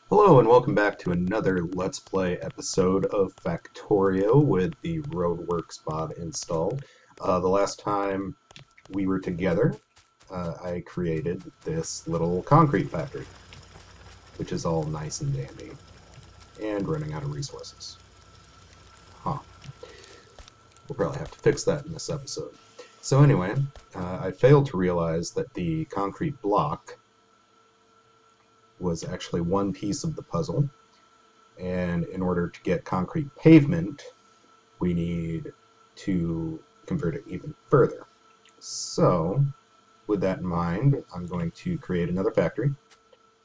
Hello and welcome back to another Let's Play episode of Factorio with the Roadworks mod installed. The last time we were together, I created this little concrete factory, which is all nice and dandy, and running out of resources. We'll probably have to fix that in this episode. So anyway, I failed to realize that the concrete block was actually one piece of the puzzle, and in order to get concrete pavement we need to convert it even further. So with that in mind, I'm going to create another factory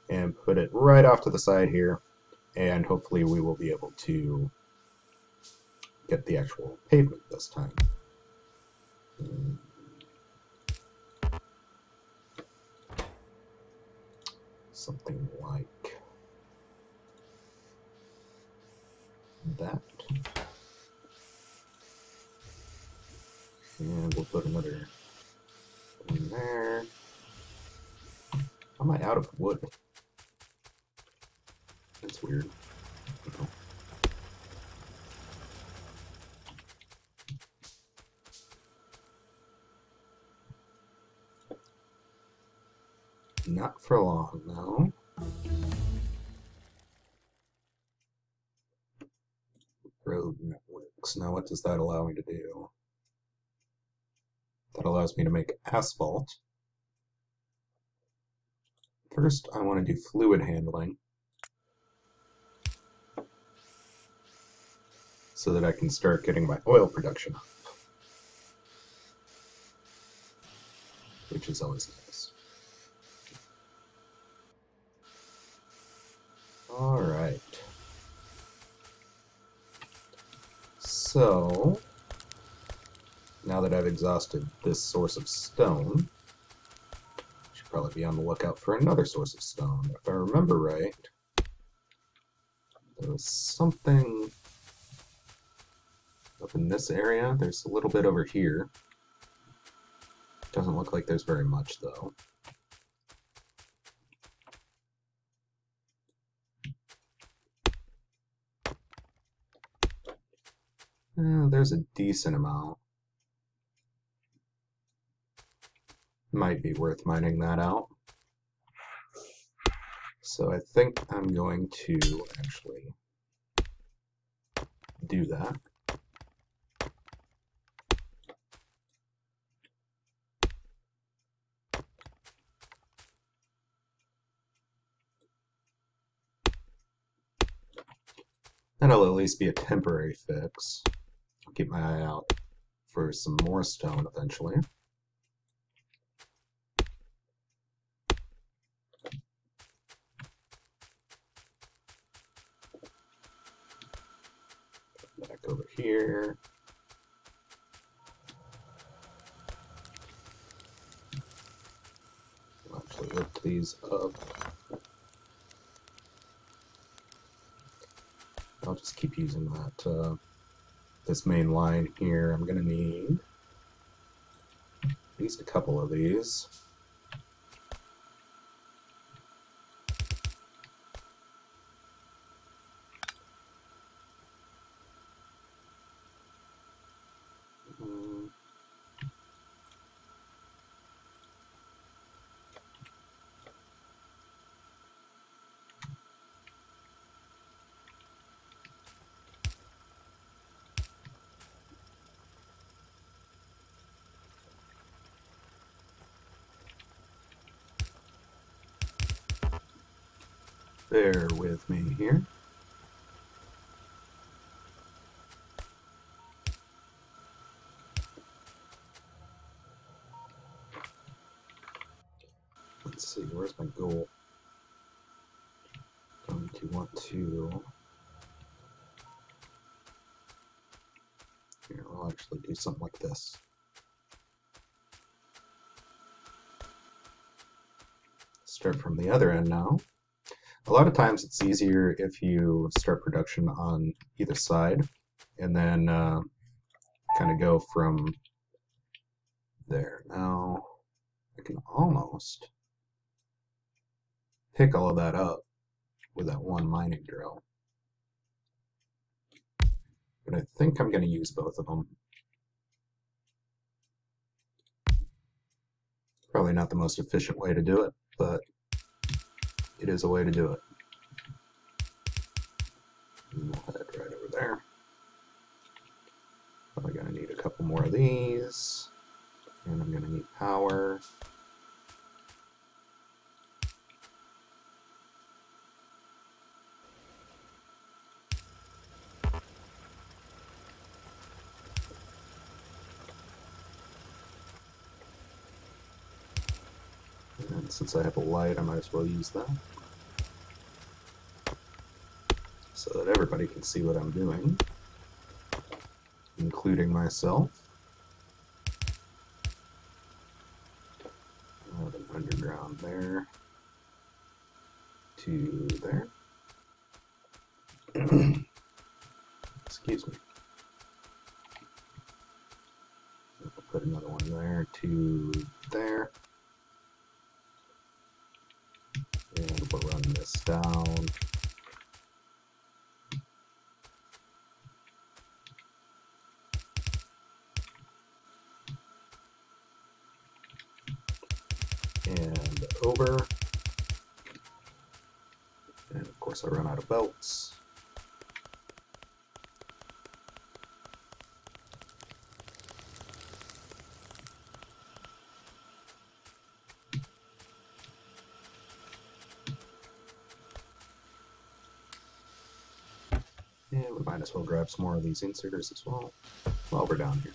and put it right off to the side here, and hopefully we will be able to get the actual pavement this time. Something like that. And we'll put another in there. Am I out of wood? That's weird. No. Not for long, no. Road networks. Now what does that allow me to do? That allows me to make asphalt. First, I want to do fluid handling so that I can start getting my oil production up, which is always nice. Alright. So, now that I've exhausted this source of stone, I should probably be on the lookout for another source of stone. If I remember right, there was something up in this area. There's a little bit over here. Doesn't look like there's very much, though. There's a decent amount. Might be worth mining that out. So I think I'm going to actually do that. That'll at least be a temporary fix. I'll keep my eye out for some more stone eventually. Back over here. I'll actually lift these up. I'll just keep using that, this main line here. I'm going to need at least a couple of these. Bear with me here. Let's see, where's my goal? Going to want to... Here, I'll actually do something like this. Start from the other end now. A lot of times it's easier if you start production on either side and then kind of go from There. Now I can almost pick all of that up with that one mining drill. But I think I'm going to use both of them. Probably not the most efficient way to do it, but it is a way to do it. And we'll head right over there. Probably going to need a couple more of these. And I'm going to need power. And since I have a light, I might as well use that. So that everybody can see what I'm doing, including myself. I have an underground there to there. Excuse me. I'll put another one there to there. And we'll run this down. And over. And of course I run out of belts. And we might as well grab some more of these inserters as well while we're down here.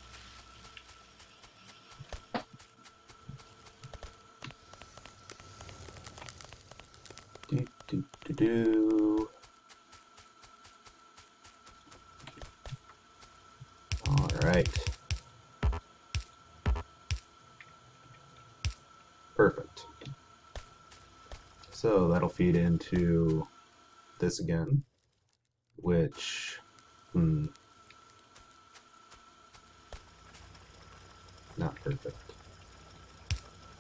Do. All right. Perfect. So that'll feed into this again, which, not perfect,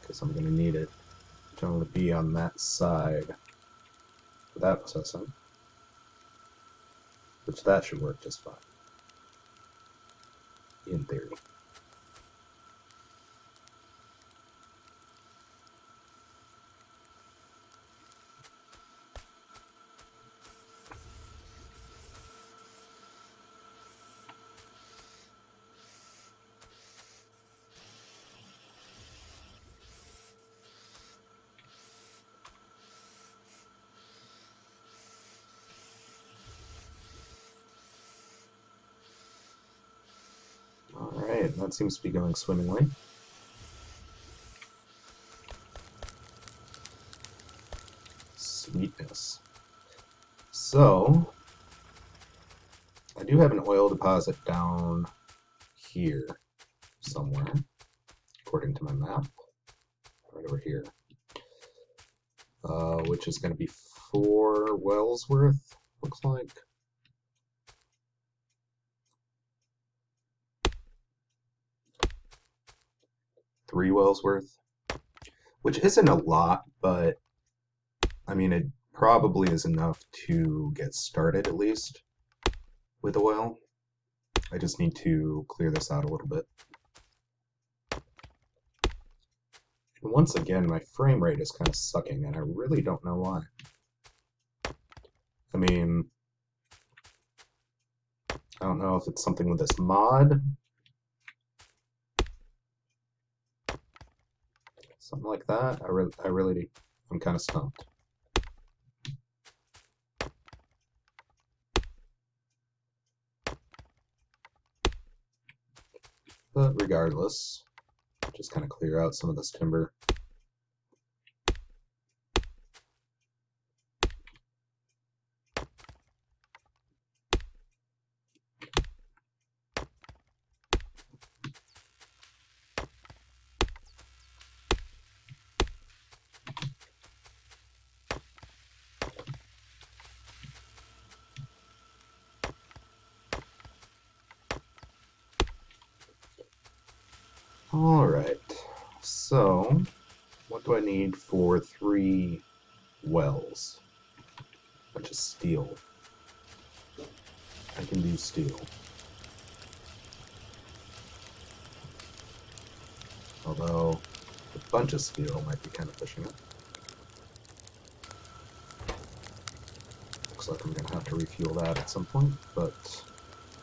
because I'm going to need it to only be on that side for that processing, which that should work just fine, in theory. Alright, that seems to be going swimmingly. Sweetness. So, I do have an oil deposit down here somewhere, according to my map. Right over here. Which is going to be 4 wells worth, looks like. Three wells worth, which isn't a lot, but I mean, it probably is enough to get started at least with oil. I just need to clear this out a little bit. And once again, my frame rate is kind of sucking, and I really don't know why. I mean, I don't know if it's something with this mod. Something like that. I'm kind of stumped. But regardless, just kind of clear out some of this timber. Alright, so what do I need for 3 wells? A bunch of steel. I can do steel. Although, a bunch of steel might be kind of pushing it. Looks like I'm going to have to refuel that at some point, but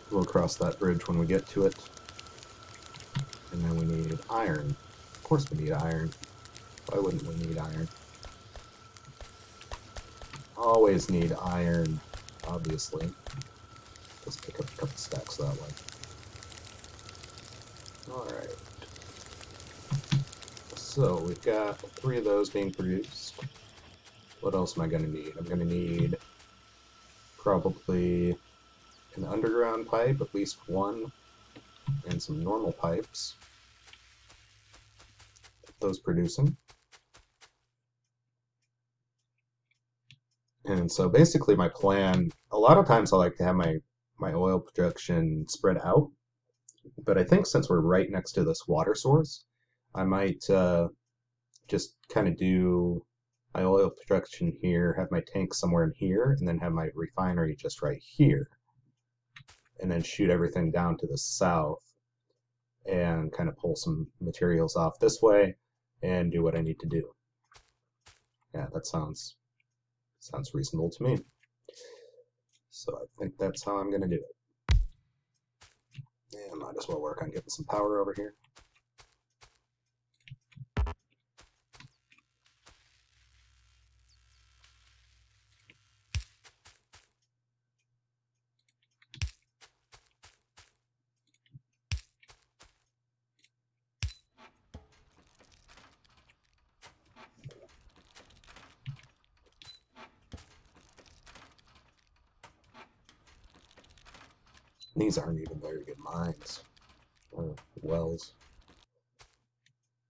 we'll cross that bridge when we get to it. And then we need iron. Of course we need iron. Why wouldn't we need iron? Always need iron, obviously. Let's pick up a couple stacks that way. Alright. So we've got 3 of those being produced. What else am I going to need? I'm going to need probably an underground pipe, at least 1, and some normal pipes. Those producing. And so basically my plan, a lot of times I like to have my oil production spread out, but I think since we're right next to this water source, I might just kind of do my oil production here, have my tank somewhere in here, and then have my refinery just right here. And then shoot everything down to the south and kind of pull some materials off this way and do what I need to do. Yeah, that sounds reasonable to me. So I think that's how I'm going to do it. And might as well work on getting some power over here. These aren't even very good mines or wells.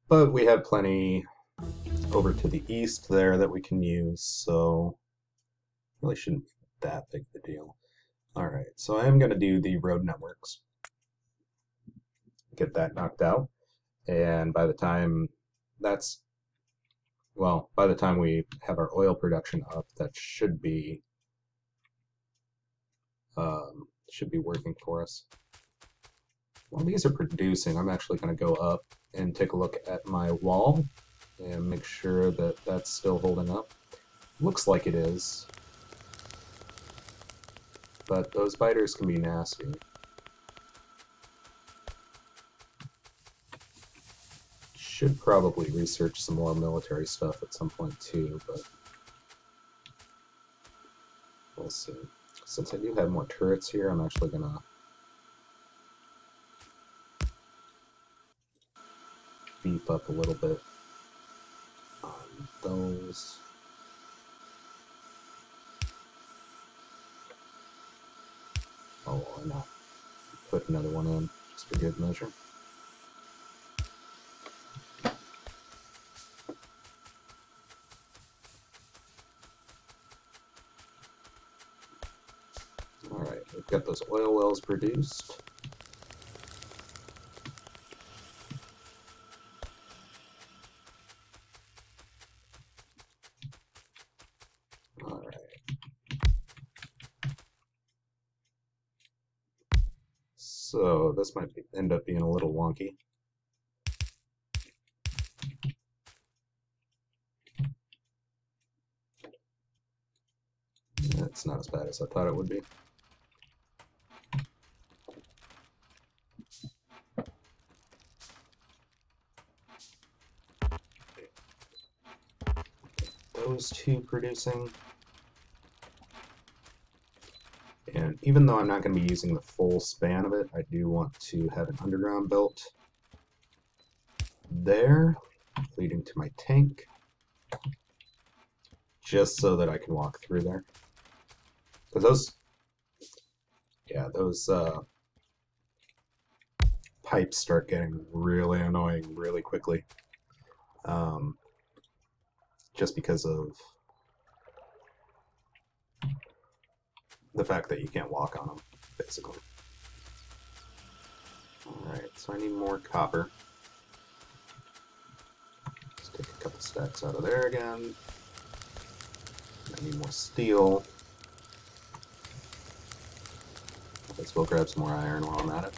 But we have plenty over to the east there that we can use, so really shouldn't be that big of a deal. Alright, so I am going to do the road networks. Get that knocked out, and by the time by the time we have our oil production up, that should be working for us. While these are producing, I'm actually going to go up and take a look at my wall and make sure that that's still holding up. Looks like it is, but those biters can be nasty. Should probably research some more military stuff at some point too, but we'll see. Since I do have more turrets here, I'm actually gonna beef up a little bit on those. Oh, why not? Put another one in, just for good measure. Alright, we've got those oil wells produced. Alright. So this might end up being a little wonky. It's not as bad as I thought it would be. Those 2 producing. And even though I'm not going to be using the full span of it, I do want to have an underground built there, leading to my tank, just so that I can walk through there. Because those pipes start getting really annoying really quickly. Just because of the fact that you can't walk on them, basically. Alright, so I need more copper. Stacks out of there again. I need more steel. I guess we'll grab some more iron while I'm at it.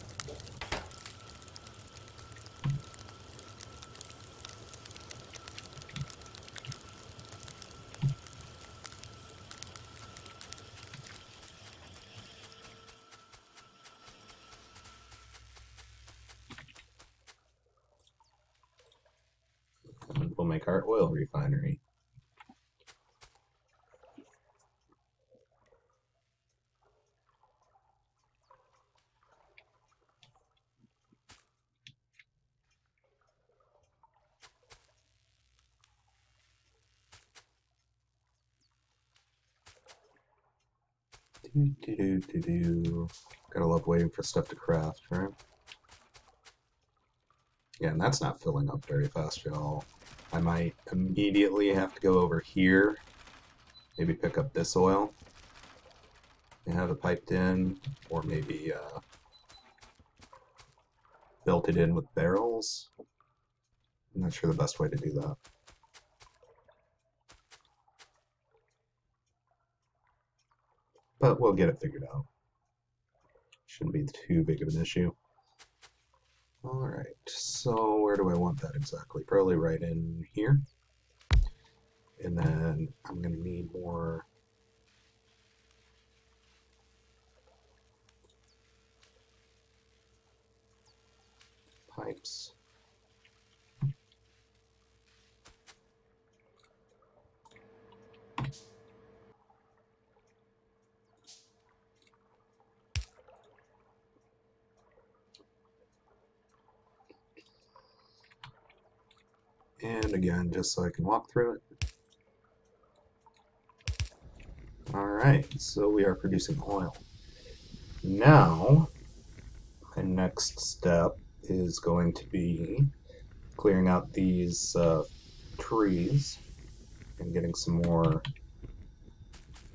And we'll make our oil refinery. Gotta love waiting for stuff to craft, right? Yeah, and that's not filling up very fast at all. I might immediately have to go over here, maybe pick up this oil and have it piped in, or maybe built it in with barrels. I'm not sure the best way to do that. But we'll get it figured out. Shouldn't be too big of an issue. Alright, so where do I want that exactly? Probably right in here. And then I'm going to need more pipes. And again, just so I can walk through it. Alright, so we are producing oil. Now, my next step is going to be clearing out these trees and getting some more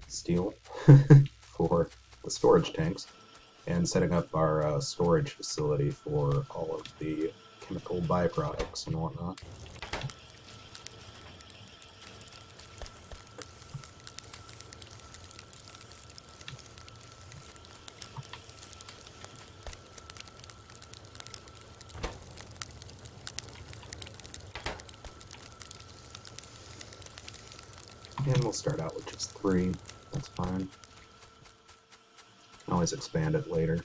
steel for the storage tanks, and setting up our storage facility for all of the chemical byproducts and whatnot. And we'll start out with just 3. That's fine. Can always expand it later.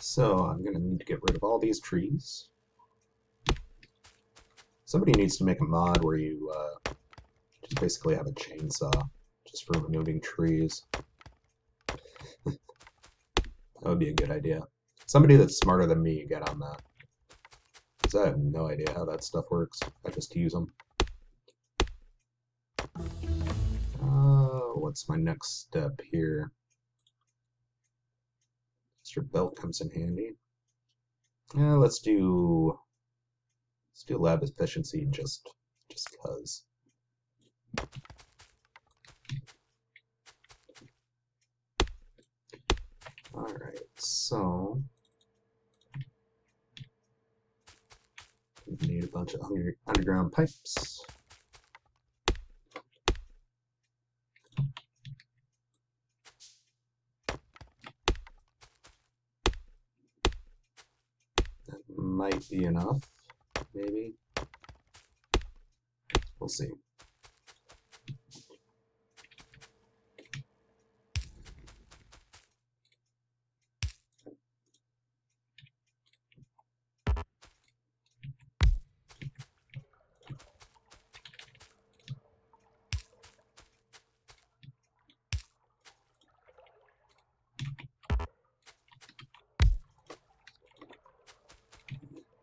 So I'm going to need to get rid of all these trees. Somebody needs to make a mod where you just basically have a chainsaw just for removing trees. That would be a good idea. Somebody that's smarter than me, get on that. Because I have no idea how that stuff works. I just use them. What's my next step here? Extra belt comes in handy. Yeah, let's do lab efficiency just cause. Alright, so we need a bunch of underground pipes. Might be enough, maybe. We'll see.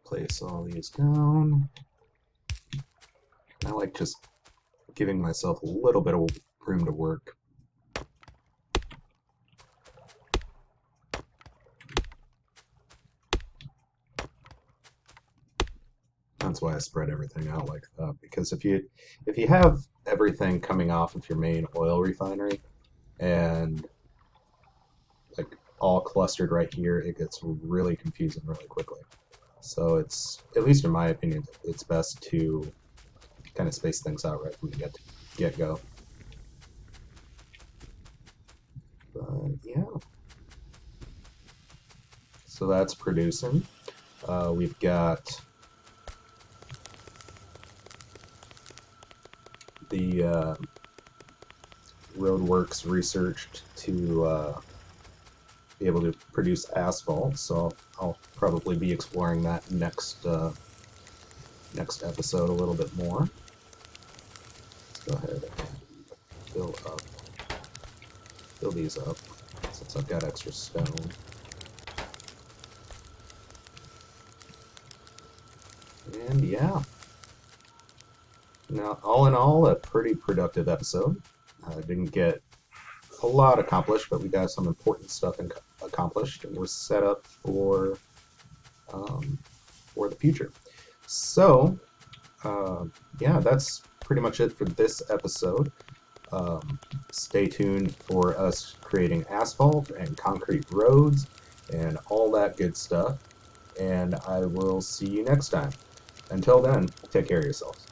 Place all these down. I like just giving myself a little bit of room to work. That's why I spread everything out like that, because if you have everything coming off of your main oil refinery and like all clustered right here, it gets really confusing really quickly. So it's, at least in my opinion, it's best to kind of space things out right from the get-go. But yeah, so that's producing. We've got the Roadworks researched to be able to produce asphalt, so I'll probably be exploring that next next episode a little bit more. Let's go ahead and fill these up since I've got extra stone. And yeah, now all in all, a pretty productive episode. Didn't get a lot accomplished, but we got some important stuff accomplished, and we're set up for the future. So, yeah, that's pretty much it for this episode. Stay tuned for us creating asphalt and concrete roads and all that good stuff. And I will see you next time. Until then, take care of yourselves.